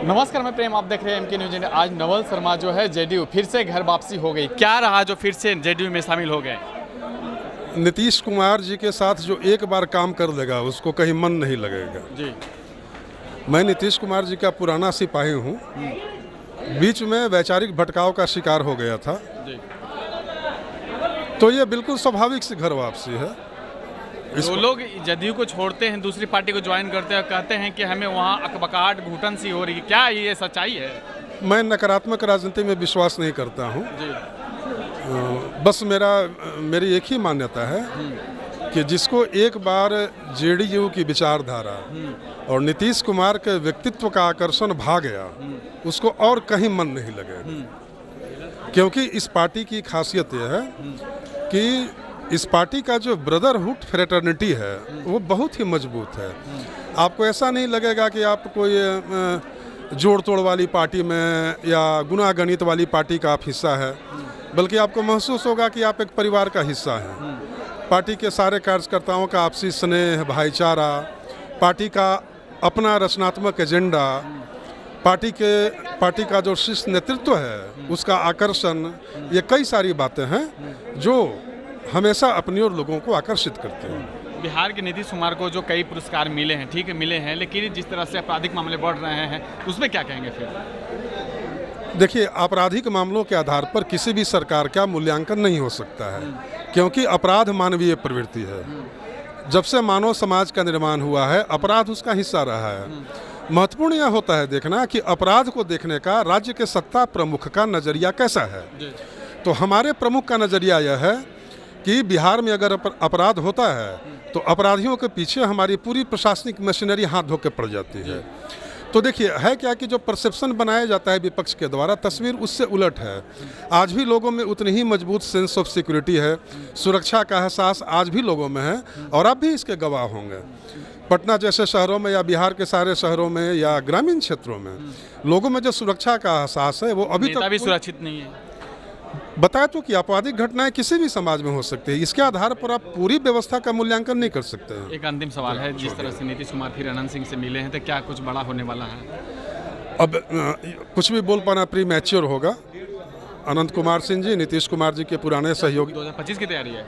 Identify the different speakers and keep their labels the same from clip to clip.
Speaker 1: नमस्कार, मैं प्रेम, आप देख रहे हैं एमके न्यूज इंडिया। आज नवल शर्मा जो है जेडीयू फिर से घर वापसी हो गई। क्या रहा जो फिर से जेडीयू में शामिल हो गए?
Speaker 2: नीतीश कुमार जी के साथ जो एक बार काम कर लेगा उसको कहीं मन नहीं लगेगा
Speaker 1: जी।
Speaker 2: मैं नीतीश कुमार जी का पुराना सिपाही हूँ। बीच में वैचारिक भटकाव का शिकार हो गया था
Speaker 1: जी।
Speaker 2: तो ये बिल्कुल स्वाभाविक सी घर वापसी है।
Speaker 1: जो लोग जदयू को छोड़ते हैं, दूसरी पार्टी को ज्वाइन करते हैं, कहते हैं कि हमें वहाँ अकबकाहट घुटन सी हो रही है, क्या ये सच्चाई है?
Speaker 2: मैं नकारात्मक राजनीति में विश्वास नहीं करता हूँ।
Speaker 1: जी।
Speaker 2: बस मेरी एक ही मान्यता है कि जिसको एक बार जेडीयू की विचारधारा और नीतीश कुमार के व्यक्तित्व का आकर्षण भा गया, उसको और कहीं मन नहीं लगेगा। क्योंकि इस पार्टी की खासियत यह है कि इस पार्टी का जो ब्रदरहुड फ्रेटर्निटी है वो बहुत ही मजबूत है। आपको ऐसा नहीं लगेगा कि आप कोई जोड़ तोड़ वाली पार्टी में या गुनागणित वाली पार्टी का आप हिस्सा है, बल्कि आपको महसूस होगा कि आप एक परिवार का हिस्सा हैं। पार्टी के सारे कार्यकर्ताओं का आपसी स्नेह, भाईचारा, पार्टी का अपना रचनात्मक एजेंडा, पार्टी का जो शीर्ष नेतृत्व है उसका आकर्षण, ये कई सारी बातें हैं जो हमेशा अपनी और लोगों को आकर्षित करते हैं।
Speaker 1: बिहार के नीतीश कुमार को जो कई पुरस्कार मिले हैं, ठीक है मिले हैं, लेकिन जिस तरह से आपराधिक मामले बढ़ रहे हैं उसमें क्या कहेंगे फिर?
Speaker 2: देखिए, आपराधिक मामलों के आधार पर किसी भी सरकार का मूल्यांकन नहीं हो सकता है, क्योंकि अपराध मानवीय प्रवृत्ति है। जब से मानव समाज का निर्माण हुआ है, अपराध उसका हिस्सा रहा है। महत्वपूर्ण यह होता है देखना कि अपराध को देखने का राज्य के सत्ता प्रमुख का नज़रिया कैसा है। तो हमारे प्रमुख का नज़रिया यह है कि बिहार में अगर अपराध होता है तो अपराधियों के पीछे हमारी पूरी प्रशासनिक मशीनरी हाथ धो के पड़ जाती है। तो देखिए, है क्या कि जो परसेप्शन बनाया जाता है विपक्ष के द्वारा, तस्वीर उससे उलट है। आज भी लोगों में उतनी ही मजबूत सेंस ऑफ सिक्योरिटी है, सुरक्षा का एहसास आज भी लोगों में है, और आप भी इसके गवाह होंगे। पटना जैसे शहरों में या बिहार के सारे शहरों में या ग्रामीण क्षेत्रों में लोगों में जो सुरक्षा का एहसास है वो अभी तक
Speaker 1: भी सुरक्षित नहीं है।
Speaker 2: बताया तो कि आपराधिक घटनाएं किसी भी समाज में हो सकती है, इसके आधार पर आप पूरी व्यवस्था का मूल्यांकन नहीं कर सकते हैं।
Speaker 1: एक अंतिम सवाल है, जिस तरह से नीतीश कुमार फिर अनंत सिंह से मिले हैं, तो क्या कुछ बड़ा होने वाला है?
Speaker 2: अब कुछ भी बोल पाना प्री मैच्योर होगा। अनंत कुमार सिंह जी नीतीश कुमार जी के पुराने सहयोगी।
Speaker 1: 2025 की तैयारी है।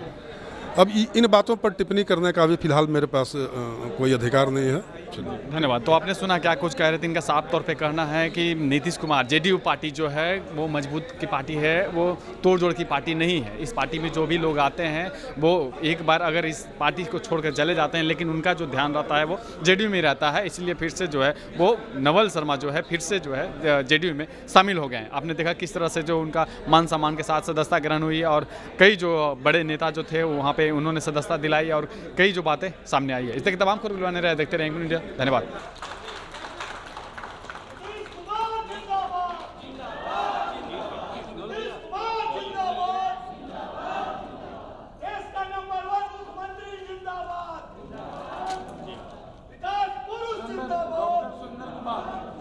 Speaker 2: अब इन बातों पर टिप्पणी करने का भी फिलहाल मेरे पास कोई अधिकार नहीं है।
Speaker 1: धन्यवाद। तो आपने सुना क्या कुछ कह रहे थे, इनका साफ तौर पे कहना है कि नीतीश कुमार, जेडीयू पार्टी जो है वो मजबूत की पार्टी है, वो तोड़ जोड़ की पार्टी नहीं है। इस पार्टी में जो भी लोग आते हैं वो एक बार अगर इस पार्टी को छोड़कर चले जाते हैं, लेकिन उनका जो ध्यान रहता है वो जेडीयू में रहता है। इसलिए फिर से जो है वो नवल शर्मा जो है फिर से जो है जेडीयू में शामिल हो गए हैं। आपने देखा किस तरह से जो उनका मान सम्मान के साथ सदस्यता ग्रहण हुई, और कई जो बड़े नेता जो थे वहाँ पे उन्होंने सदस्यता दिलाई, और कई जो बातें सामने आई है। इस तरह की तमाम खबरें देखते रहेंगे। धन्यवाद।